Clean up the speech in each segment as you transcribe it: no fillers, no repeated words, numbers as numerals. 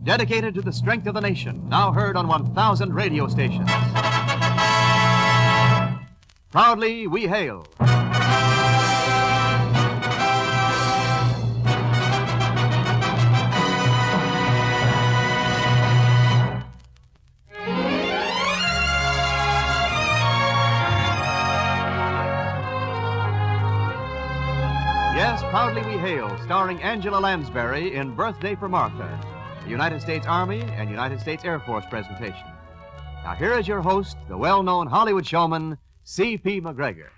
dedicated to the strength of the nation, now heard on 1,000 radio stations. Proudly we hail. Yes, Proudly We Hail, starring Angela Lansbury in Birthday for Martha, a United States Army and United States Air Force presentation. Now here is your host, the well-known Hollywood showman, C.P. McGregor.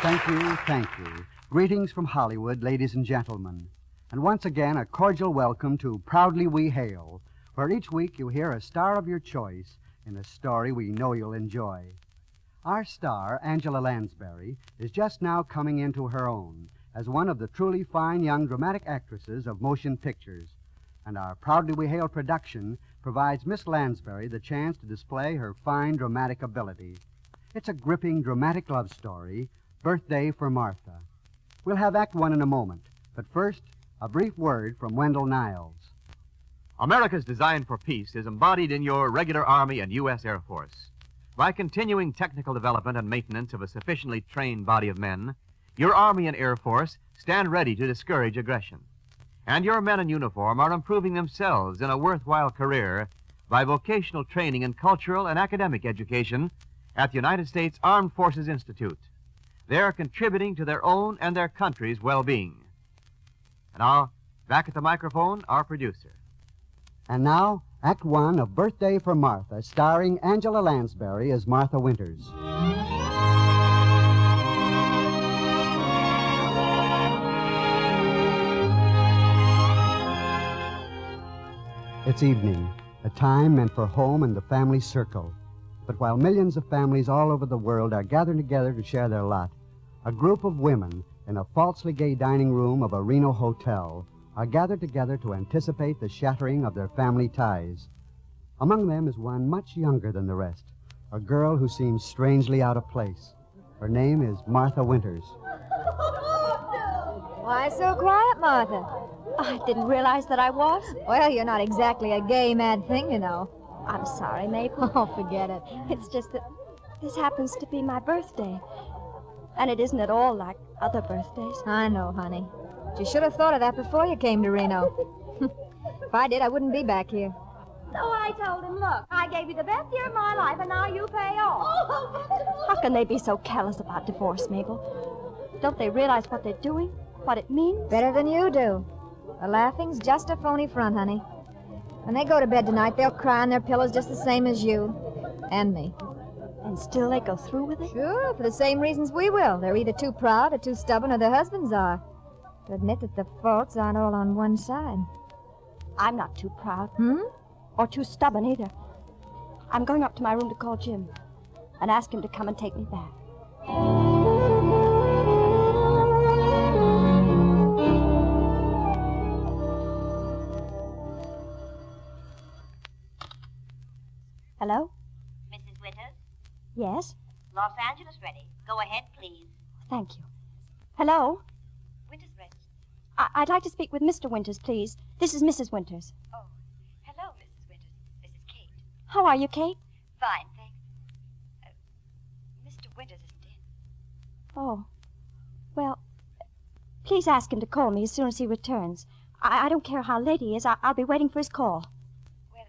Thank you. Greetings from Hollywood, ladies and gentlemen. And once again, a cordial welcome to Proudly We Hail, where each week you hear a star of your choice in a story we know you'll enjoy. Our star, Angela Lansbury, is just now coming into her own as one of the truly fine young dramatic actresses of motion pictures. And our Proudly We Hail production provides Miss Lansbury the chance to display her fine dramatic ability. It's a gripping, dramatic love story, Birthday for Martha. We'll have Act One in a moment, but first, a brief word from Wendell Niles. America's design for peace is embodied in your regular Army and U.S. Air Force. By continuing technical development and maintenance of a sufficiently trained body of men, your Army and Air Force stand ready to discourage aggression. And your men in uniform are improving themselves in a worthwhile career by vocational training in cultural and academic education at the United States Armed Forces Institute. They are contributing to their own and their country's well-being. And now, back at the microphone, our producer. And now, Act One of Birthday for Martha, starring Angela Lansbury as Martha Winters. It's evening, a time meant for home and the family circle. But while millions of families all over the world are gathered together to share their lot, a group of women in a falsely gay dining room of a Reno hotel are gathered together to anticipate the shattering of their family ties. Among them is one much younger than the rest, a girl who seems strangely out of place. Her name is Martha Winters. Why so quiet, Martha? I didn't realize that I was. Well, you're not exactly a gay mad thing, you know. I'm sorry, Mabel. Oh, forget it. It's just that this happens to be my birthday. And it isn't at all like other birthdays. I know, honey. But you should have thought of that before you came to Reno. If I did, I wouldn't be back here. So I told him, look, I gave you the best year of my life, and now you pay off. How can they be so callous about divorce, Mabel? Don't they realize what they're doing? What it means? Better than you do. The laughing's just a phony front, honey. When they go to bed tonight, they'll cry on their pillows just the same as you. And me. And still they go through with it? Sure, for the same reasons we will. They're either too proud or too stubborn, or their husbands are. To admit that the faults aren't all on one side. I'm not too proud. Or too stubborn either. I'm going up to my room to call Jim and ask him to come and take me back. Hello? Mrs. Winters, Yes? Los Angeles ready. Go ahead, please. Thank you. Hello? Winters ready. I'd like to speak with Mr. Winters, please. This is Mrs. Winters. Oh, hello, Mrs. Winters. This is Kate. How are you, Kate? Fine, thanks. Mr. Winters isn't in. Oh. Well, please ask him to call me as soon as he returns. I don't care how late he is. I'll be waiting for his call. Well,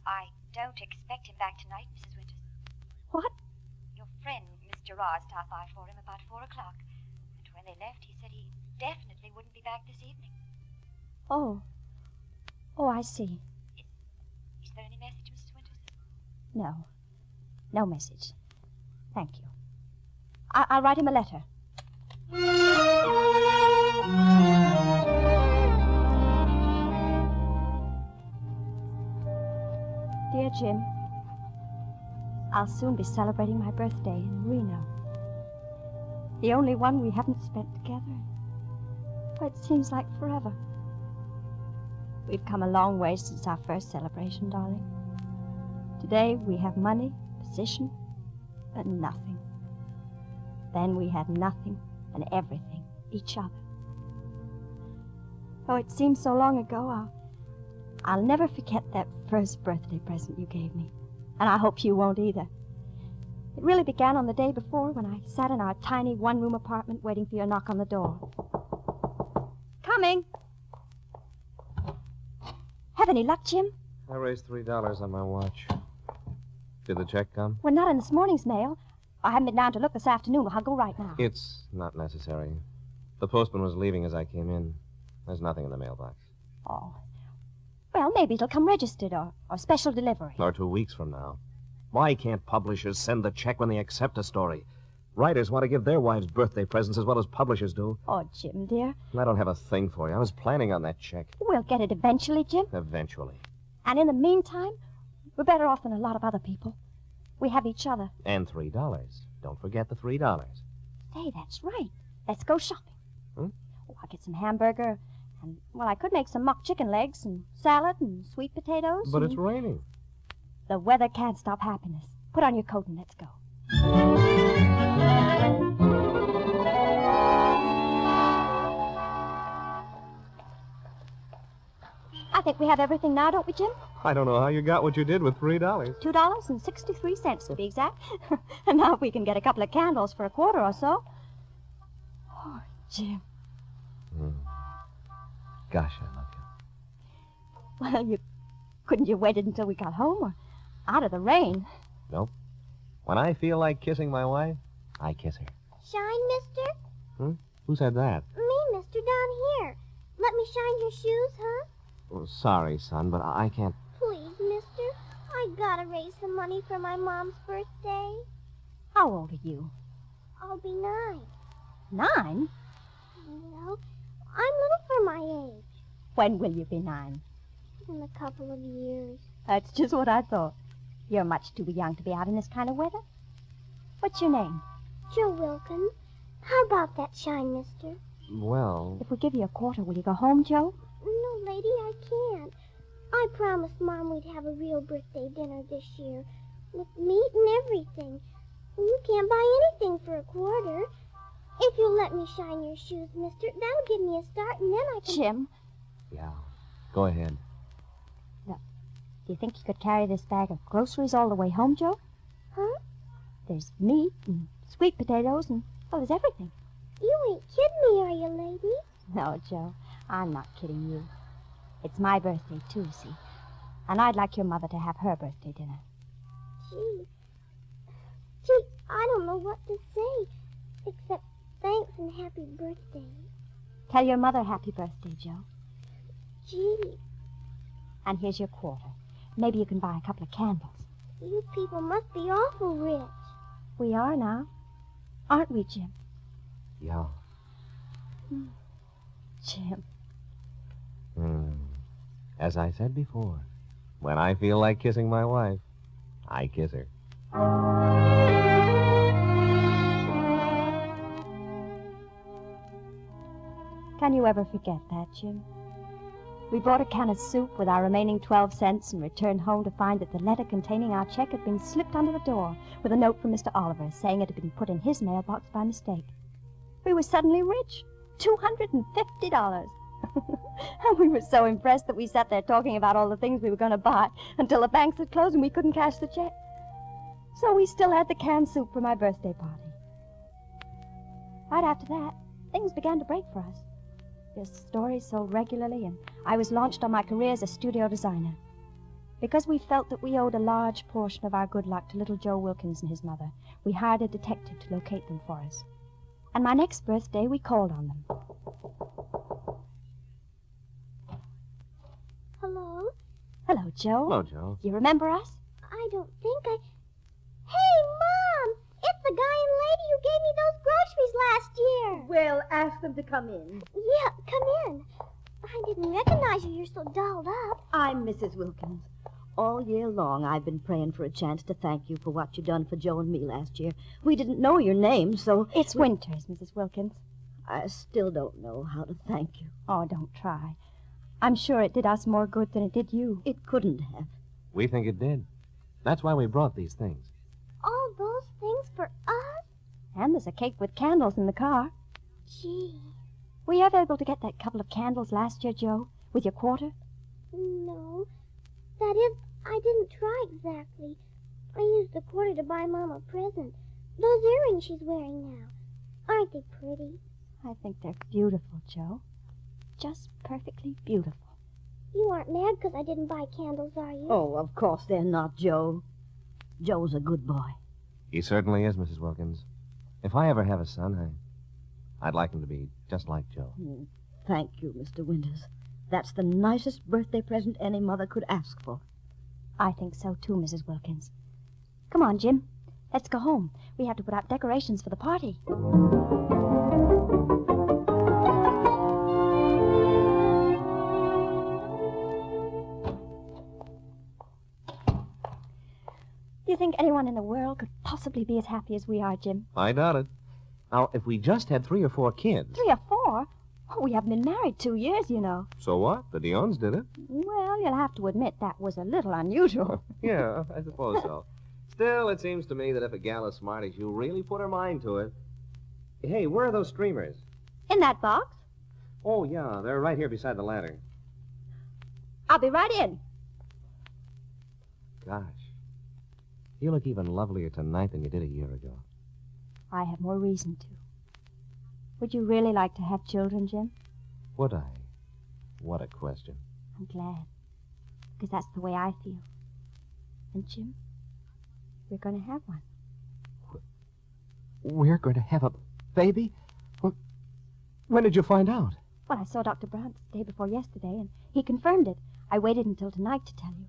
I don't expect him back tonight, Mrs. Winters. What? Your friend, Mr. Ross, stopped by for him about 4 o'clock. And when they left, he said he definitely wouldn't be back this evening. Oh. Oh, I see. Is there any message, Mrs. Winters? No. No message. Thank you. I'll write him a letter. Dear Jim, I'll soon be celebrating my birthday in Reno. The only one we haven't spent together. Oh, it seems like forever. We've come a long way since our first celebration, darling. Today we have money, position, and nothing. Then we had nothing and everything, each other. Though it seems so long ago, I'll never forget that first birthday present you gave me. And I hope you won't either. It really began on the day before when I sat in our tiny one-room apartment waiting for your knock on the door. Coming. Have any luck, Jim? I raised $3 on my watch. Did the check come? Well, not in this morning's mail. I haven't been down to look this afternoon. I'll go right now. It's not necessary. The postman was leaving as I came in. There's nothing in the mailbox. Oh. Well, maybe it'll come registered or special delivery. Or 2 weeks from now. Why can't publishers send the check when they accept a story? Writers want to give their wives birthday presents as well as publishers do. Oh, Jim, dear. And I don't have a thing for you. I was planning on that check. We'll get it eventually, Jim. Eventually. And in the meantime, we're better off than a lot of other people. We have each other. And $3. Don't forget the $3. Say, that's right. Let's go shopping. Hmm? Oh, I'll get some hamburger. And, well, I could make some mock chicken legs and salad and sweet potatoes. But and... it's raining. The weather can't stop happiness. Put on your coat and let's go. I think we have everything now, don't we, Jim? I don't know how you got what you did with $3. $2.63 to be exact. And now if we can get a couple of candles for a quarter or so. Oh, Jim. Gosh, I love you. Well, couldn't you waited until we got home or out of the rain? Nope. When I feel like kissing my wife, I kiss her. Shine, mister? Who said that? Me, mister, down here. Let me shine your shoes, huh? Oh, sorry, son, but I can't. Please, mister. I gotta raise some money for my mom's birthday. How old are you? I'll be 9. 9? Well, I'm little for my age. When will you be 9? In a couple of years. That's just what I thought. You're much too young to be out in this kind of weather. What's your name? Joe Wilkins. How about that shine, mister? Well, If we give you a quarter, will you go home, Joe? No, lady, I can't. I promised Mom we'd have a real birthday dinner this year. With meat and everything. You can't buy anything for a quarter. If you'll let me shine your shoes, mister, that'll give me a start, and then I can... Jim, yeah. Go ahead. do you think you could carry this bag of groceries all the way home, Joe? Huh? There's meat and sweet potatoes and, well, there's everything. You ain't kidding me, are you, lady? No, Joe, I'm not kidding you. It's my birthday, too, see? And I'd like your mother to have her birthday dinner. Gee, I don't know what to say, except thanks and happy birthday. Tell your mother happy birthday, Joe. Gee, And here's your quarter. Maybe you can buy a couple of candles. you people must be awful rich. We are now. Aren't we, Jim? Yeah. Jim. As I said before, when I feel like kissing my wife, I kiss her. Can you ever forget that, Jim? We bought a can of soup with our remaining 12 cents and returned home to find that the letter containing our check had been slipped under the door with a note from Mr. Oliver saying it had been put in his mailbox by mistake. We were suddenly rich. $250. And we were so impressed that we sat there talking about all the things we were going to buy until the banks had closed and we couldn't cash the check. So we still had the canned soup for my birthday party. Right after that, things began to break for us. Your stories sold regularly, and I was launched on my career as a studio designer. Because we felt that we owed a large portion of our good luck to little Joe Wilkins and his mother, we hired a detective to locate them for us. And my next birthday, we called on them. Hello? Hello, Joe. Hello, Joe. You remember us? I don't think I... Hey, Mom! It's the guy and lady who gave me those groceries last year. Well, ask them to come in. Yeah, come in. I didn't recognize you. You're so dolled up. I'm Mrs. Wilkins. All year long, I've been praying for a chance to thank you for what you done for Joe and me last year. We didn't know your name, so... It's Winters, Mrs. Wilkins. I still don't know how to thank you. Oh, don't try. I'm sure it did us more good than it did you. It couldn't have. We think it did. That's why we brought these things. All those things for us? And there's a cake with candles in the car. Gee. Were you ever able to get that couple of candles last year, Joe, with your quarter? No. That is, I didn't try exactly. I used the quarter to buy Mom a present. Those earrings she's wearing now. Aren't they pretty? I think they're beautiful, Joe. Just perfectly beautiful. You aren't mad because I didn't buy candles, are you? Oh, of course they're not, Joe. Joe's a good boy. He certainly is, Mrs. Wilkins. If I ever have a son, I'd like him to be just like Joe. Thank you, Mr. Winters. That's the nicest birthday present any mother could ask for. I think so, too, Mrs. Wilkins. Come on, Jim. Let's go home. We have to put out decorations for the party. Do you think anyone in the world could possibly be as happy as we are, Jim? I doubt it. Now, if we just had 3 or 4 kids... 3 or 4? Oh, we haven't been married 2 years, you know. So what? The Dionnes did it. Well, you'll have to admit that was a little unusual. Yeah, I suppose so. Still, it seems to me that if a gal as smart as you really put her mind to it... Hey, where are those streamers? In that box? Oh, yeah, they're right here beside the ladder. I'll be right in. Gosh. You look even lovelier tonight than you did a year ago. I have more reason to. Would you really like to have children, Jim? Would I? What a question. I'm glad. Because that's the way I feel. And, Jim, we're going to have one. We're going to have a baby? When did you find out? Well, I saw Dr. Brown the day before yesterday, and he confirmed it. I waited until tonight to tell you.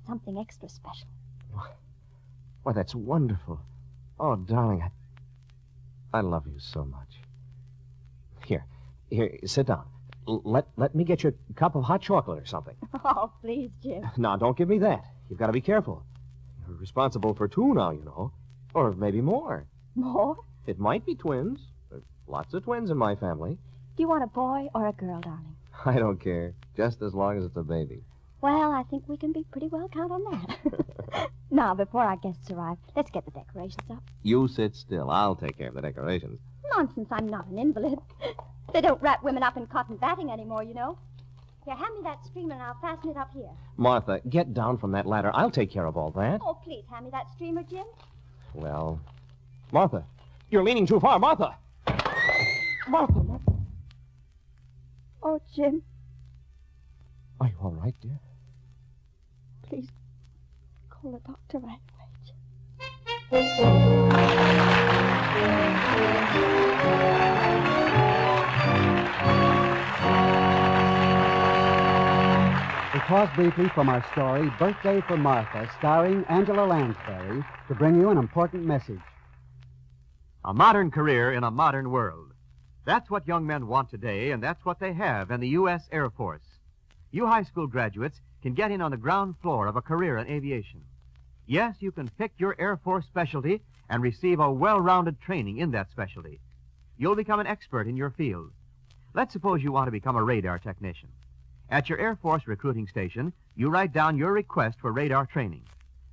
Something extra special. Why, that's wonderful. Oh, darling, I love you so much. Here, sit down. Let me get you a cup of hot chocolate or something. Oh, please, Jim. Now, don't give me that. You've got to be careful. You're responsible for 2 now, you know. Or maybe more. More? It might be twins. There's lots of twins in my family. Do you want a boy or a girl, darling? I don't care, just as long as it's a baby. Well, I think we can be pretty well count on that. Now, before our guests arrive, let's get the decorations up. You sit still. I'll take care of the decorations. Nonsense, I'm not an invalid. They don't wrap women up in cotton batting anymore, you know. Here, hand me that streamer and I'll fasten it up here. Martha, get down from that ladder. I'll take care of all that. Oh, please, hand me that streamer, Jim. Well, Martha, you're leaning too far. Martha! Martha! Oh, Jim, Are you all right, dear? please call the doctor right away, Jim. We pause briefly from our story, Birthday for Martha, starring Angela Lansbury, to bring you an important message. A modern career in a modern world. That's what young men want today, and that's what they have in the U.S. Air Force. You high school graduates can get in on the ground floor of a career in aviation. Yes, you can pick your Air Force specialty and receive a well-rounded training in that specialty. You'll become an expert in your field. Let's suppose you want to become a radar technician. At your Air Force recruiting station, you write down your request for radar training.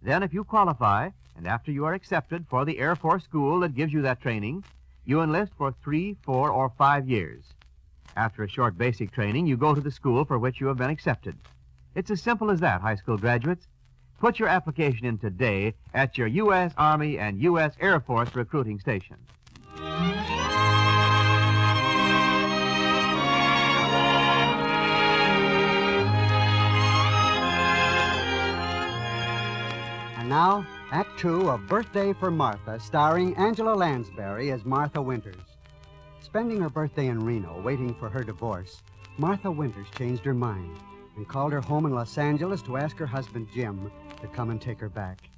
Then, if you qualify, and after you are accepted for the Air Force school that gives you that training, you enlist for 3, 4, or 5 years. After a short basic training, you go to the school for which you have been accepted. It's as simple as that, high school graduates. Put your application in today at your U.S. Army and U.S. Air Force recruiting station. And now, Act 2 of Birthday for Martha, starring Angela Lansbury as Martha Winters. Spending her birthday in Reno, waiting for her divorce, Martha Winters changed her mind and called her home in Los Angeles to ask her husband, Jim, to come and take her back.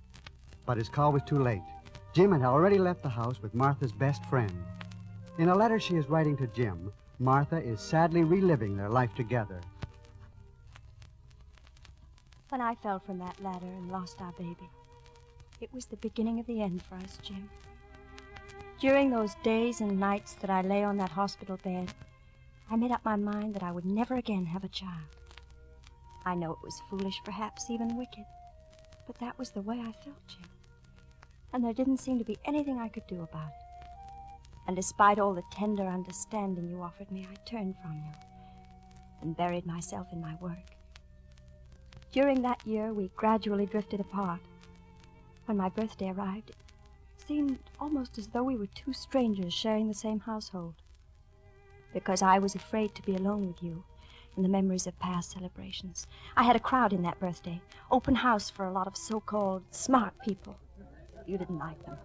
But his call was too late. Jim had already left the house with Martha's best friend. In a letter she is writing to Jim, Martha is sadly reliving their life together. When I fell from that ladder and lost our baby, it was the beginning of the end for us, Jim. During those days and nights that I lay on that hospital bed, I made up my mind that I would never again have a child. I know it was foolish, perhaps even wicked, but that was the way I felt, Jim. And there didn't seem to be anything I could do about it. And despite all the tender understanding you offered me, I turned from you and buried myself in my work. During that year, we gradually drifted apart. When my birthday arrived, it seemed almost as though we were two strangers sharing the same household. Because I was afraid to be alone with you in the memories of past celebrations. I had a crowd in that birthday, open house for a lot of so-called smart people. You didn't like them.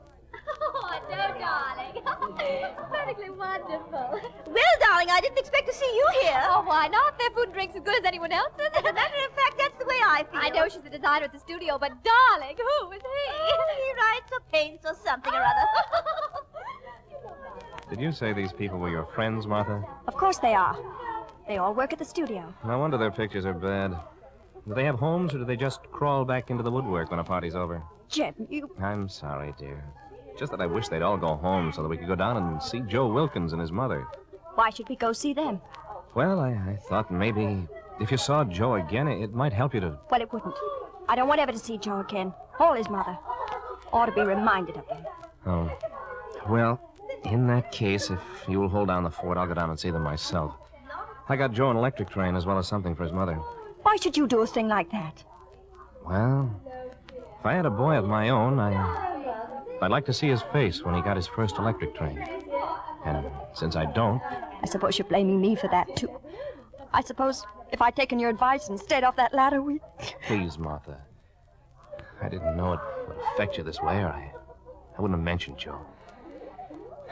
Oh, no, darling. Perfectly wonderful. Well, darling, I didn't expect to see you here. Oh, why not? Their food and drink's as good as anyone else's. As a matter of fact, that's the way I feel. I know she's the designer at the studio, but darling, who is he? Oh, he writes or paints or something or other. Did you say these people were your friends, Martha? Of course they are. They all work at the studio. No wonder their pictures are bad. Do they have homes, or do they just crawl back into the woodwork when a party's over? Jim, you... I'm sorry, dear. Just that I wish they'd all go home so that we could go down and see Joe Wilkins and his mother. Why should we go see them? Well, I thought maybe if you saw Joe again, it might help you to... Well, it wouldn't. I don't want ever to see Joe again. Or his mother. Ought to be reminded of them. Oh. Well, in that case, if you'll hold down the fort, I'll go down and see them myself. I got Joe an electric train as well as something for his mother. Why should you do a thing like that? Well, if I had a boy of my own, I'd like to see his face when he got his first electric train. And since I don't... I suppose you're blaming me for that, too. I suppose if I'd taken your advice and stayed off that ladder, we'd... Please, Martha. I didn't know it would affect you this way, or I wouldn't have mentioned Joe.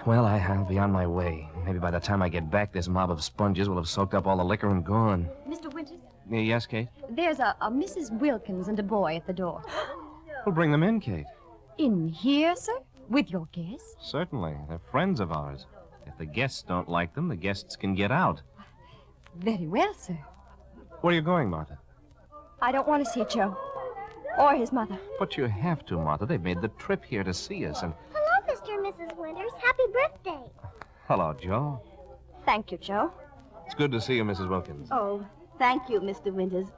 Well, I'll be on my way. Maybe by the time I get back, this mob of sponges will have soaked up all the liquor and gone. Mr. Winters, Yes, Kate? there's a Mrs. Wilkins and a boy at the door. We'll bring them in, Kate. In here, sir? With your guests? Certainly. They're friends of ours. If the guests don't like them, the guests can get out. Very well, sir. Where are you going, Martha? I don't want to see Joe. Or his mother. But you have to, Martha. They've made the trip here to see us, and... Hello, Mr. and Mrs. Winters. Happy birthday. Hello, Joe. Thank you, Joe. It's good to see you, Mrs. Wilkins. Oh, thank you, Mr. Winters.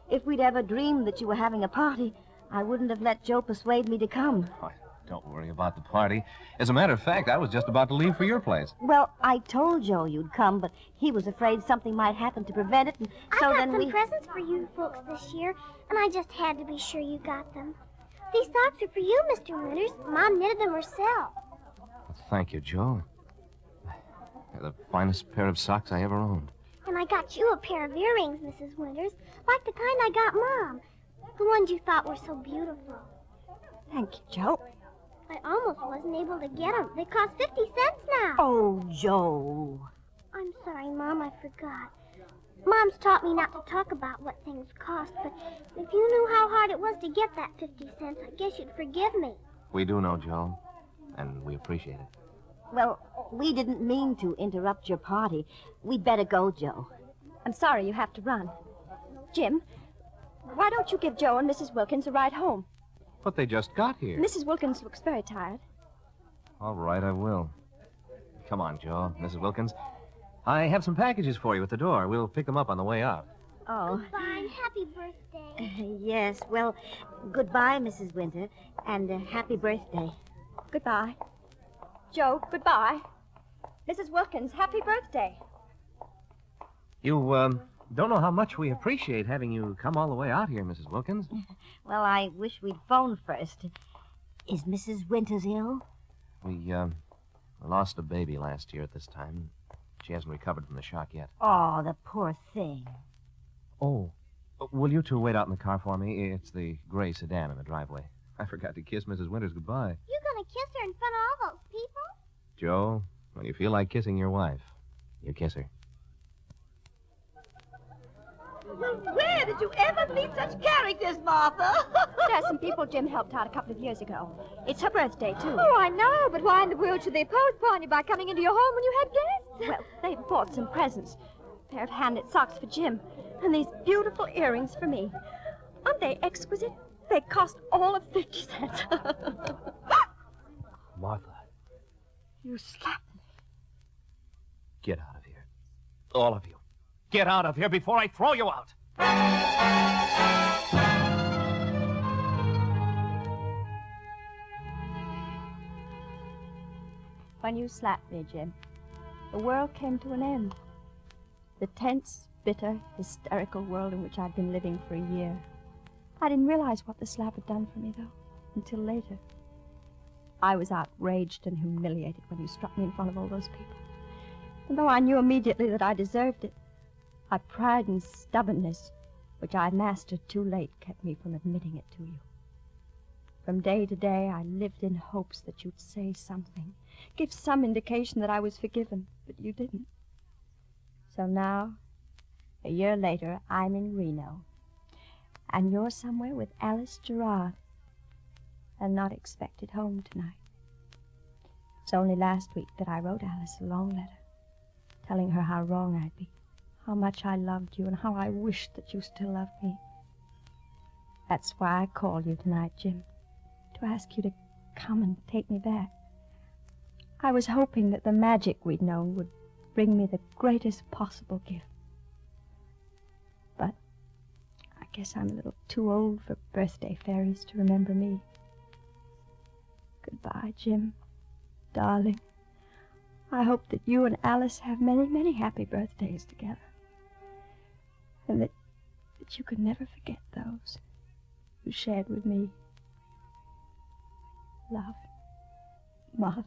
If we'd ever dreamed that you were having a party, I wouldn't have let Joe persuade me to come. Oh, don't worry about the party. As a matter of fact, I was just about to leave for your place. Well, I told Joe you'd come, but he was afraid something might happen to prevent it, and I so got then some we... presents for you folks this year, and I just had to be sure you got them. These socks are for you, Mr. Winters. Mom knitted them herself. Thank you, Joe. They're the finest pair of socks I ever owned. And I got you a pair of earrings, Mrs. Winters, like the kind I got Mom. The ones you thought were so beautiful. Thank you, Joe. I almost wasn't able to get them. They cost 50 cents now. Oh, Joe. I'm sorry, Mom, I forgot. Mom's taught me not to talk about what things cost, but if you knew how hard it was to get that 50 cents, I guess you'd forgive me. We do know, Joe, and we appreciate it. Well, we didn't mean to interrupt your party. We'd better go, Joe. I'm sorry you have to run. Jim, why don't you give Joe and Mrs. Wilkins a ride home? But they just got here. Mrs. Wilkins looks very tired. All right, I will. Come on, Joe, Mrs. Wilkins. I have some packages for you at the door. We'll pick them up on the way out. Oh, Bye. Happy birthday. yes. Well, goodbye, Mrs. Winter, and happy birthday. Goodbye. Joe, goodbye. Mrs. Wilkins, happy birthday. You, don't know how much we appreciate having you come all the way out here, Mrs. Wilkins. Well, I wish we'd phoned first. Is Mrs. Winters ill? We lost a baby last year at this time. She hasn't recovered from the shock yet. Oh, the poor thing. Oh, will you two wait out in the car for me? It's the gray sedan in the driveway. I forgot to kiss Mrs. Winters goodbye. You gonna kiss her in front of all those people? Joe, when you feel like kissing your wife, you kiss her. Where did you ever meet such characters, Martha? There's some people Jim helped out a couple of years ago. It's her birthday, too. Oh, I know, but why in the world should they impose upon you by coming into your home when you had guests? Well, they bought some presents. A pair of hand-knit socks for Jim, and these beautiful earrings for me. Aren't they exquisite? They cost all of 50 cents. Martha, You slapped me. get out of here. All of you. Get out of here before I throw you out. when you slapped me, Jim. The world came to an end. The tense, bitter, hysterical world in which I'd been living for a year. I didn't realize what the slap had done for me, though, until later. I was outraged and humiliated when you struck me in front of all those people. And though I knew immediately that I deserved it, my pride and stubbornness, which I mastered too late, kept me from admitting it to you. From day to day, I lived in hopes that you'd say something, give some indication that I was forgiven, but you didn't. So now, a year later, I'm in Reno, and you're somewhere with Alice Gerard, and not expected home tonight. It's only last week that I wrote Alice a long letter, telling her how wrong I'd been, how much I loved you, and how I wished that you still loved me. That's why I called you tonight, Jim, to ask you to come and take me back. I was hoping that the magic we'd known would bring me the greatest possible gift. But I guess I'm a little too old for birthday fairies to remember me. Goodbye, Jim, darling. I hope that you and Alice have many, many happy birthdays together. And that you could never forget those you shared with me. Love, Martha.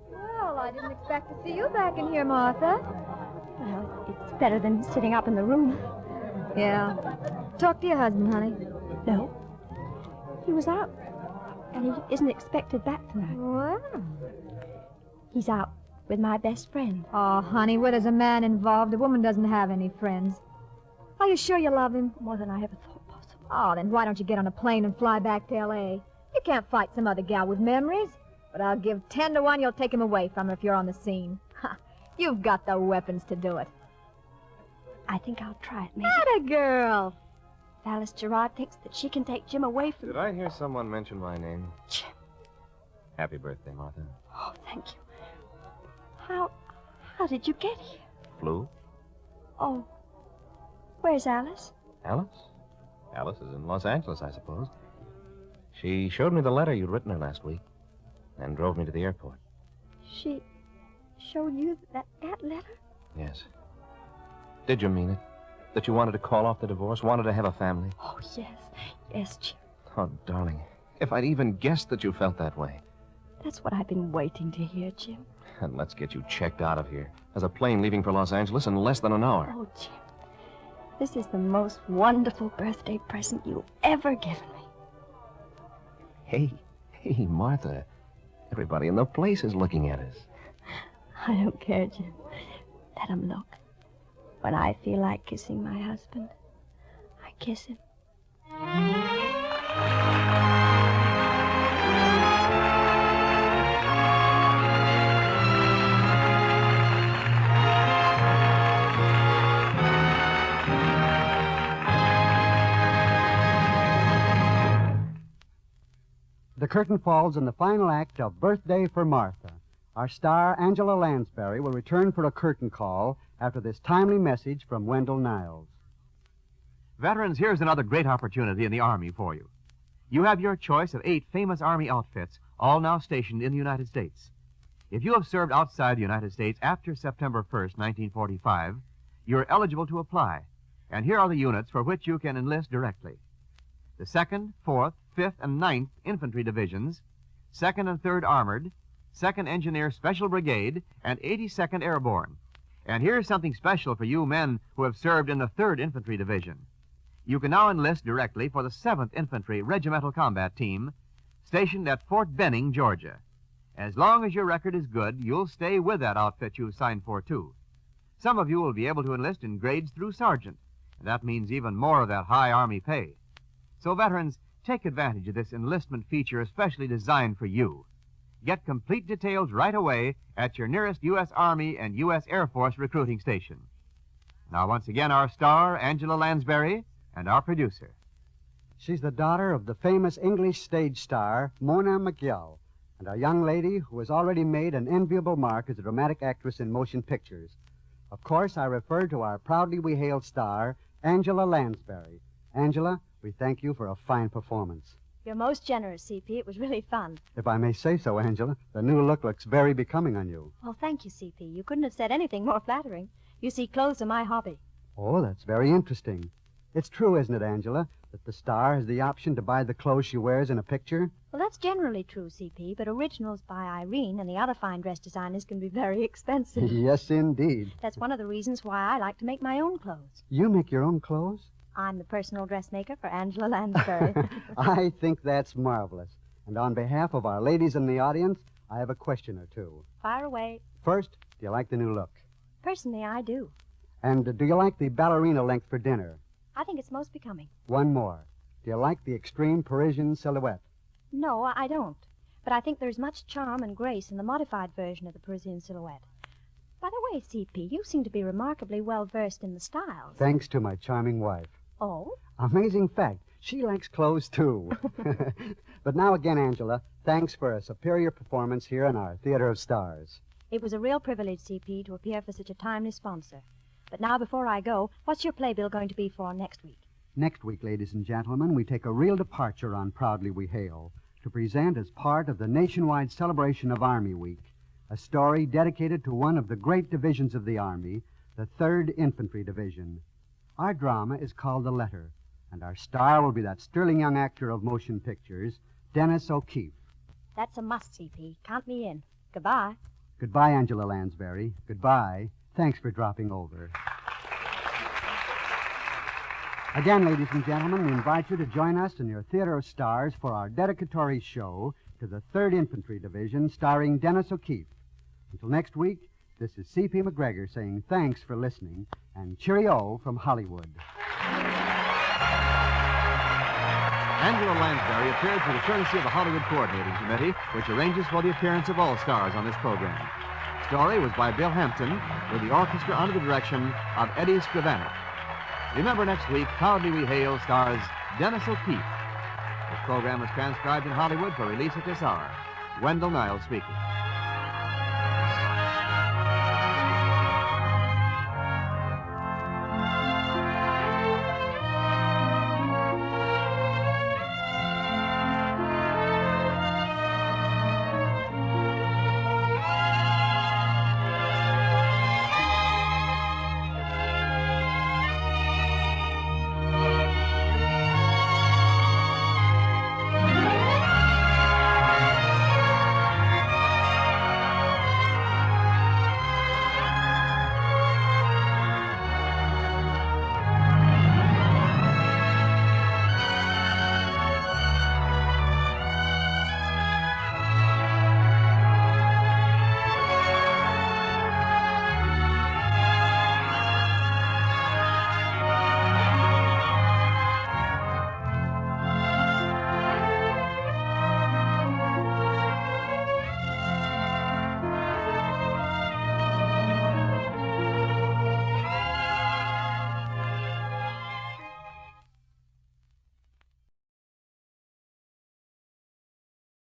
Well, I didn't expect to see you back in here, Martha. Well, it's better than sitting up in the room. Yeah. Talk to your husband, honey. No. He was out, and he isn't expected back tonight. Well. He's out with my best friend. Oh, honey, where there's a man involved, a woman doesn't have any friends. Are you sure you love him? More than I ever thought possible. Oh, then why don't you get on a plane and fly back to L.A.? You can't fight some other gal with memories. But I'll give 10 to 1 you'll take him away from her if you're on the scene. Ha! You've got the weapons to do it. I think I'll try it, maybe. Atta girl! If Alice Gerard thinks that she can take Jim away from... Did I hear someone mention my name? Jim. Happy birthday, Martha. Oh, thank you. How did you get here? Flew? Oh, where's Alice? Alice? Alice is in Los Angeles, I suppose. She showed me the letter you'd written her last week and drove me to the airport. She showed you that letter? Yes. Did you mean it? That you wanted to call off the divorce, wanted to have a family? Oh, yes. Yes, Jim. Oh, darling, if I'd even guessed that you felt that way. That's what I've been waiting to hear, Jim. And let's get you checked out of here. There's a plane leaving for Los Angeles in less than an hour. Oh, Jim. This is the most wonderful birthday present you've ever given me. Hey, Martha. Everybody in the place is looking at us. I don't care, Jim. Let 'em look. When I feel like kissing my husband, I kiss him. The curtain falls on the final act of Birthday for Martha. Our star, Angela Lansbury, will return for a curtain call after this timely message from Wendell Niles. Veterans, here's another great opportunity in the Army for you. You have your choice of 8 famous Army outfits, all now stationed in the United States. If you have served outside the United States after September 1st, 1945, you're eligible to apply. And here are the units for which you can enlist directly. The 2nd, 4th, 5th, and 9th Infantry Divisions, 2nd and 3rd Armored, 2nd Engineer Special Brigade, and 82nd Airborne. And here's something special for you men who have served in the 3rd Infantry Division. You can now enlist directly for the 7th Infantry Regimental Combat Team, stationed at Fort Benning, Georgia. As long as your record is good, you'll stay with that outfit you've signed for, too. Some of you will be able to enlist in grades through sergeant, and that means even more of that high Army pay. So, veterans, take advantage of this enlistment feature especially designed for you. Get complete details right away at your nearest U.S. Army and U.S. Air Force recruiting station. Now, once again, our star, Angela Lansbury, and our producer. She's the daughter of the famous English stage star, Mona McGill, and a young lady who has already made an enviable mark as a dramatic actress in motion pictures. Of course, I refer to our Proudly We Hail star, Angela Lansbury. Angela, we thank you for a fine performance. You're most generous, CP. It was really fun. If I may say so, Angela, the new look looks very becoming on you. Well, thank you, CP. You couldn't have said anything more flattering. You see, clothes are my hobby. Oh, that's very interesting. It's true, isn't it, Angela, that the star has the option to buy the clothes she wears in a picture? Well, that's generally true, CP, but originals by Irene and the other fine dress designers can be very expensive. Yes, indeed. That's one of the reasons why I like to make my own clothes. You make your own clothes? I'm the personal dressmaker for Angela Lansbury. I think that's marvelous. And on behalf of our ladies in the audience, I have a question or two. Fire away. First, do you like the new look? Personally, I do. And do you like the ballerina length for dinner? I think it's most becoming. One more. Do you like the extreme Parisian silhouette? No, I don't. But I think there's much charm and grace in the modified version of the Parisian silhouette. By the way, CP, you seem to be remarkably well versed in the styles. Thanks to my charming wife. Oh? Amazing fact. She likes clothes, too. But now again, Angela, thanks for a superior performance here in our Theater of Stars. It was a real privilege, CP, to appear for such a timely sponsor. But now, before I go, what's your playbill going to be for next week? Next week, ladies and gentlemen, we take a real departure on Proudly We Hail to present as part of the nationwide celebration of Army Week a story dedicated to one of the great divisions of the Army, the 3rd Infantry Division. Our drama is called The Letter, and our star will be that sterling young actor of motion pictures, Dennis O'Keefe. That's a must, CP. Count me in. Goodbye. Goodbye, Angela Lansbury. Goodbye. Thanks for dropping over. Again, ladies and gentlemen, we invite you to join us in your Theater of Stars for our dedicatory show to the 3rd Infantry Division starring Dennis O'Keefe. Until next week, this is C.P. McGregor saying thanks for listening and cheerio from Hollywood. Angela Lansbury appeared through the courtesy of the Hollywood Coordinating Committee, which arranges for the appearance of all stars on this program. Story was by Bill Hampton, with the orchestra under the direction of Eddie Scrivanek. Remember, next week, Proudly We Hail stars Dennis O'Keefe. This program was transcribed in Hollywood for release at this hour. Wendell Niles speaking.